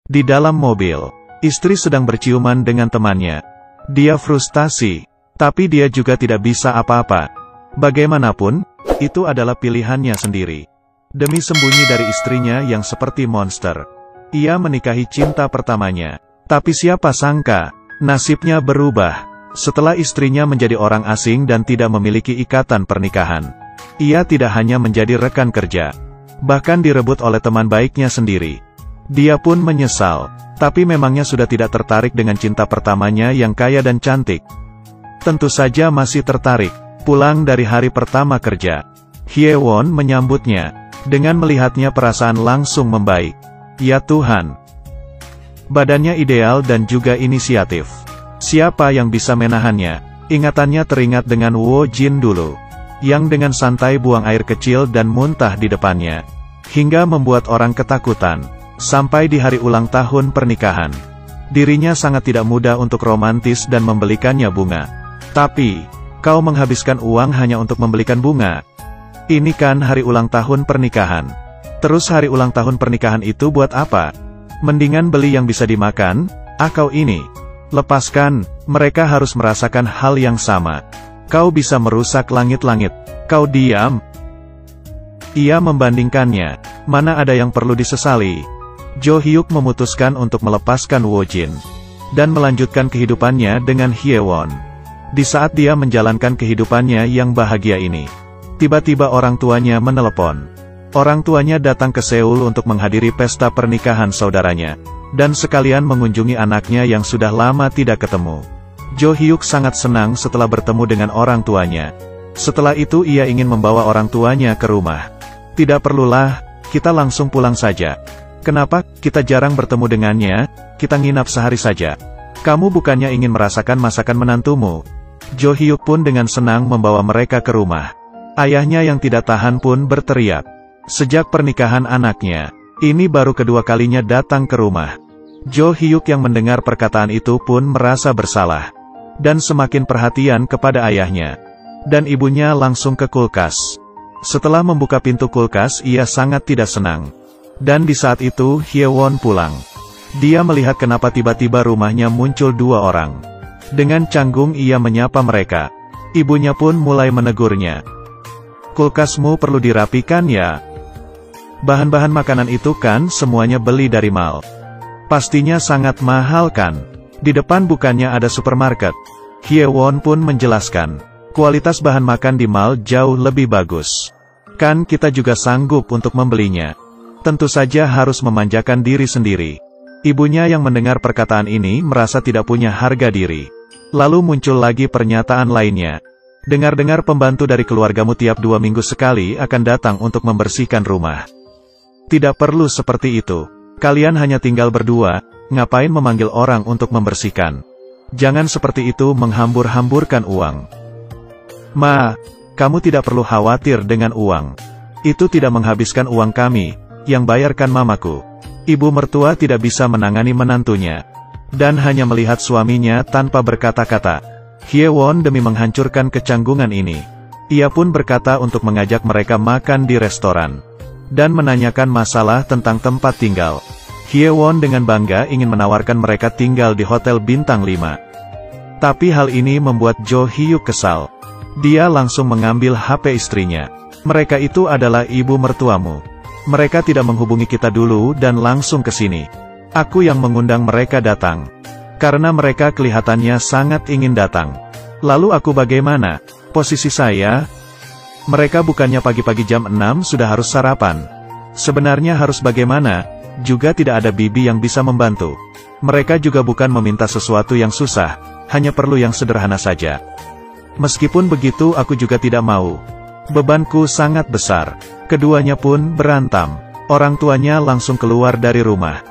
Di dalam mobil, istri sedang berciuman dengan temannya. Dia frustasi, tapi dia juga tidak bisa apa-apa. Bagaimanapun, itu adalah pilihannya sendiri. Demi sembunyi dari istrinya yang seperti monster, ia menikahi cinta pertamanya. Tapi siapa sangka, nasibnya berubah. Setelah istrinya menjadi orang asing dan tidak memiliki ikatan pernikahan, ia tidak hanya menjadi rekan kerja, bahkan direbut oleh teman baiknya sendiri. Dia pun menyesal, tapi memangnya sudah tidak tertarik dengan cinta pertamanya yang kaya dan cantik. Tentu saja masih tertarik. Pulang dari hari pertama kerja, Hyewon menyambutnya. Dengan melihatnya perasaan langsung membaik. Ya Tuhan. Badannya ideal dan juga inisiatif. Siapa yang bisa menahannya? Ingatannya teringat dengan Woo Jin dulu, yang dengan santai buang air kecil dan muntah di depannya, hingga membuat orang ketakutan. Sampai di hari ulang tahun pernikahan, dirinya sangat tidak mudah untuk romantis dan membelikannya bunga. Tapi, kau menghabiskan uang hanya untuk membelikan bunga? Ini kan hari ulang tahun pernikahan. Terus hari ulang tahun pernikahan itu buat apa? Mendingan beli yang bisa dimakan. Kau ini. Lepaskan, mereka harus merasakan hal yang sama. Kau bisa merusak langit-langit. Kau diam. Ia membandingkannya. Mana ada yang perlu disesali? Jo Hyuk memutuskan untuk melepaskan Woo Jin dan melanjutkan kehidupannya dengan Hyewon. Di saat dia menjalankan kehidupannya yang bahagia ini, tiba-tiba orang tuanya menelepon. Orang tuanya datang ke Seoul untuk menghadiri pesta pernikahan saudaranya, dan sekalian mengunjungi anaknya yang sudah lama tidak ketemu. Jo Hyuk sangat senang setelah bertemu dengan orang tuanya. Setelah itu ia ingin membawa orang tuanya ke rumah. Tidak perlulah, kita langsung pulang saja. Kenapa, kita jarang bertemu dengannya, kita nginap sehari saja. Kamu bukannya ingin merasakan masakan menantumu? Jo Hyuk pun dengan senang membawa mereka ke rumah. Ayahnya yang tidak tahan pun berteriak. Sejak pernikahan anaknya, ini baru kedua kalinya datang ke rumah. Jo Hyuk yang mendengar perkataan itu pun merasa bersalah, dan semakin perhatian kepada ayahnya. Dan ibunya langsung ke kulkas. Setelah membuka pintu kulkas ia sangat tidak senang. Dan di saat itu Hyewon pulang. Dia melihat kenapa tiba-tiba rumahnya muncul dua orang. Dengan canggung ia menyapa mereka. Ibunya pun mulai menegurnya. Kulkasmu perlu dirapikan ya. Bahan-bahan makanan itu kan semuanya beli dari mall. Pastinya sangat mahal kan. Di depan bukannya ada supermarket. Hyewon pun menjelaskan. Kualitas bahan makan di mall jauh lebih bagus. Kan kita juga sanggup untuk membelinya. Tentu saja harus memanjakan diri sendiri. Ibunya yang mendengar perkataan ini merasa tidak punya harga diri. Lalu muncul lagi pernyataan lainnya. Dengar-dengar pembantu dari keluargamu tiap 2 minggu sekali akan datang untuk membersihkan rumah. Tidak perlu seperti itu. Kalian hanya tinggal berdua, ngapain memanggil orang untuk membersihkan? Jangan seperti itu menghambur-hamburkan uang. Ma, kamu tidak perlu khawatir dengan uang. Itu tidak menghabiskan uang kami. Yang bayarkan mamaku. Ibu mertua tidak bisa menangani menantunya, dan hanya melihat suaminya tanpa berkata-kata. Hyewon demi menghancurkan kecanggungan ini, ia pun berkata untuk mengajak mereka makan di restoran, dan menanyakan masalah tentang tempat tinggal. Hyewon dengan bangga ingin menawarkan mereka tinggal di hotel bintang 5. Tapi hal ini membuat Jo Hyuk kesal. Dia langsung mengambil HP istrinya. Mereka itu adalah ibu mertuamu. Mereka tidak menghubungi kita dulu dan langsung ke sini. Aku yang mengundang mereka datang. Karena mereka kelihatannya sangat ingin datang. Lalu aku bagaimana? Posisi saya? Mereka bukannya pagi-pagi jam 6 sudah harus sarapan. Sebenarnya harus bagaimana? Juga tidak ada bibi yang bisa membantu. Mereka juga bukan meminta sesuatu yang susah. Hanya perlu yang sederhana saja. Meskipun begitu aku juga tidak mau. Bebanku sangat besar. Keduanya pun berantam. Orang tuanya langsung keluar dari rumah.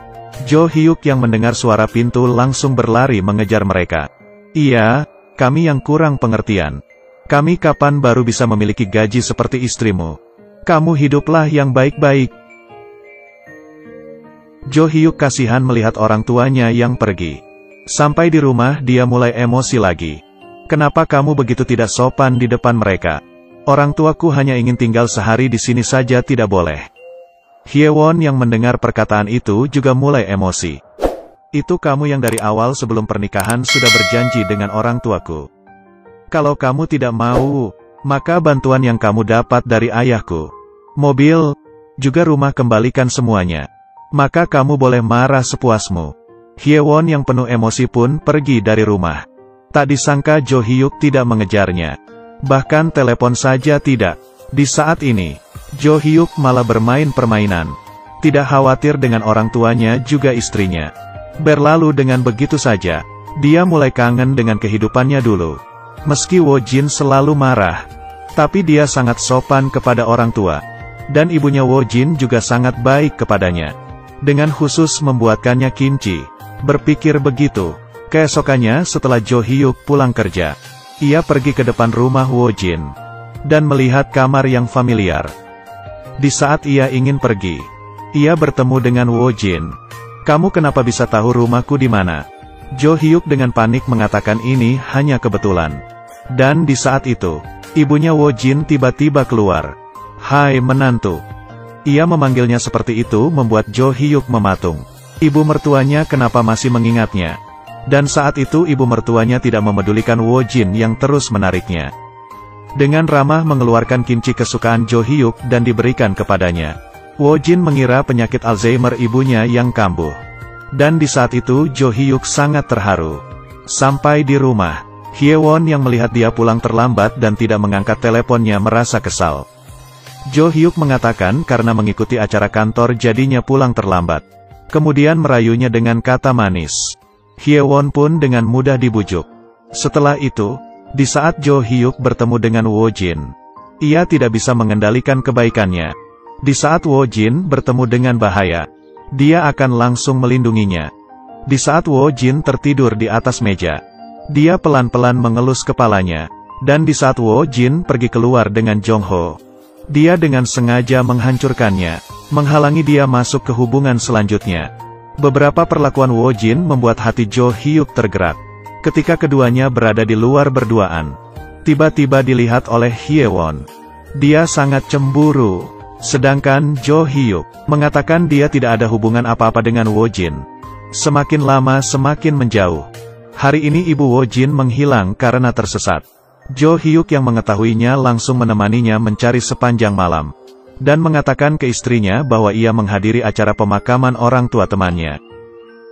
Jo Hyuk yang mendengar suara pintu langsung berlari mengejar mereka. Iya, kami yang kurang pengertian. Kami kapan baru bisa memiliki gaji seperti istrimu? Kamu hiduplah yang baik-baik. Jo Hyuk kasihan melihat orang tuanya yang pergi. Sampai di rumah dia mulai emosi lagi. Kenapa kamu begitu tidak sopan di depan mereka? Orang tuaku hanya ingin tinggal sehari di sini saja tidak boleh. Hyewon yang mendengar perkataan itu juga mulai emosi. Itu kamu yang dari awal sebelum pernikahan sudah berjanji dengan orang tuaku. Kalau kamu tidak mau, maka bantuan yang kamu dapat dari ayahku, mobil, juga rumah kembalikan semuanya. Maka kamu boleh marah sepuasmu. Hyewon yang penuh emosi pun pergi dari rumah. Tak disangka Jo Hyuk tidak mengejarnya. Bahkan telepon saja tidak. Di saat ini, Jo Hyuk malah bermain permainan. Tidak khawatir dengan orang tuanya juga istrinya. Berlalu dengan begitu saja, dia mulai kangen dengan kehidupannya dulu. Meski Wo Jin selalu marah, tapi dia sangat sopan kepada orang tua. Dan ibunya Wo Jin juga sangat baik kepadanya. Dengan khusus membuatkannya kimchi. Berpikir begitu, keesokannya setelah Jo Hyuk pulang kerja, ia pergi ke depan rumah Wo Jin dan melihat kamar yang familiar. Di saat ia ingin pergi, ia bertemu dengan Wo Jin. "Kamu kenapa bisa tahu rumahku di mana?" Jo Hyuk dengan panik mengatakan ini hanya kebetulan. Dan di saat itu, ibunya Wo Jin tiba-tiba keluar. "Hai menantu." Ia memanggilnya seperti itu membuat Jo Hyuk mematung. Ibu mertuanya kenapa masih mengingatnya? Dan saat itu ibu mertuanya tidak memedulikan Wo Jin yang terus menariknya. Dengan ramah mengeluarkan kimchi kesukaan Jo Hyuk dan diberikan kepadanya. Wo Jin mengira penyakit Alzheimer ibunya yang kambuh. Dan di saat itu Jo Hyuk sangat terharu. Sampai di rumah, Hyewon yang melihat dia pulang terlambat dan tidak mengangkat teleponnya merasa kesal. Jo Hyuk mengatakan karena mengikuti acara kantor jadinya pulang terlambat. Kemudian merayunya dengan kata manis. Hyewon pun dengan mudah dibujuk. Setelah itu, di saat Jo Hyuk bertemu dengan Wo Jin, ia tidak bisa mengendalikan kebaikannya. Di saat Wo Jin bertemu dengan bahaya, dia akan langsung melindunginya. Di saat Wo Jin tertidur di atas meja, dia pelan-pelan mengelus kepalanya. Dan di saat Wo Jin pergi keluar dengan Jong Ho, dia dengan sengaja menghancurkannya, menghalangi dia masuk ke hubungan selanjutnya. Beberapa perlakuan Wo Jin membuat hati Jo Hyuk tergerak. Ketika keduanya berada di luar berduaan, tiba-tiba dilihat oleh Hyewon. Dia sangat cemburu. Sedangkan Jo Hyuk mengatakan dia tidak ada hubungan apa-apa dengan Wo Jin. Semakin lama semakin menjauh. Hari ini ibu Wo Jin menghilang karena tersesat. Jo Hyuk yang mengetahuinya langsung menemaninya mencari sepanjang malam. Dan mengatakan ke istrinya bahwa ia menghadiri acara pemakaman orang tua temannya.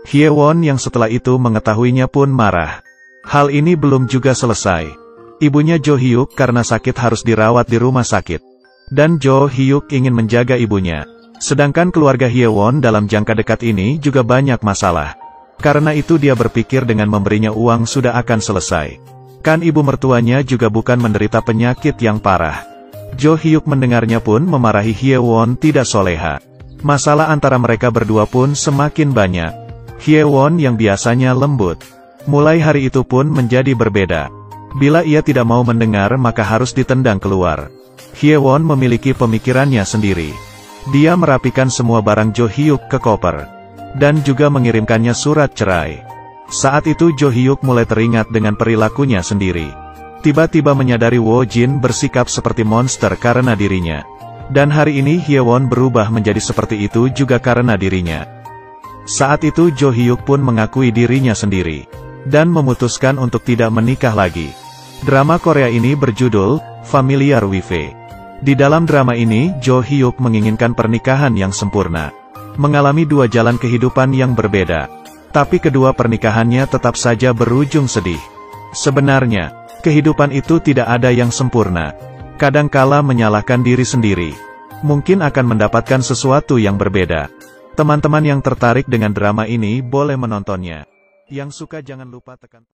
Hyewon yang setelah itu mengetahuinya pun marah. Hal ini belum juga selesai. Ibunya Jo Hyuk karena sakit harus dirawat di rumah sakit. Dan Jo Hyuk ingin menjaga ibunya. Sedangkan keluarga Hyewon dalam jangka dekat ini juga banyak masalah. Karena itu dia berpikir dengan memberinya uang sudah akan selesai. Kan ibu mertuanya juga bukan menderita penyakit yang parah. Jo Hyuk mendengarnya pun memarahi Hyewon tidak soleha. Masalah antara mereka berdua pun semakin banyak. Hyewon yang biasanya lembut, mulai hari itu pun menjadi berbeda. Bila ia tidak mau mendengar maka harus ditendang keluar. Hyewon memiliki pemikirannya sendiri. Dia merapikan semua barang Jo Hyuk ke koper. Dan juga mengirimkannya surat cerai. Saat itu Jo Hyuk mulai teringat dengan perilakunya sendiri. Tiba-tiba menyadari Wo Jin bersikap seperti monster karena dirinya. Dan hari ini Hyewon berubah menjadi seperti itu juga karena dirinya. Saat itu Jo Hyuk pun mengakui dirinya sendiri. Dan memutuskan untuk tidak menikah lagi. Drama Korea ini berjudul Familiar Wife. Di dalam drama ini Jo Hyuk menginginkan pernikahan yang sempurna. Mengalami dua jalan kehidupan yang berbeda. Tapi kedua pernikahannya tetap saja berujung sedih. Sebenarnya, kehidupan itu tidak ada yang sempurna. Kadangkala menyalahkan diri sendiri. Mungkin akan mendapatkan sesuatu yang berbeda. Teman-teman yang tertarik dengan drama ini boleh menontonnya. Yang suka jangan lupa tekan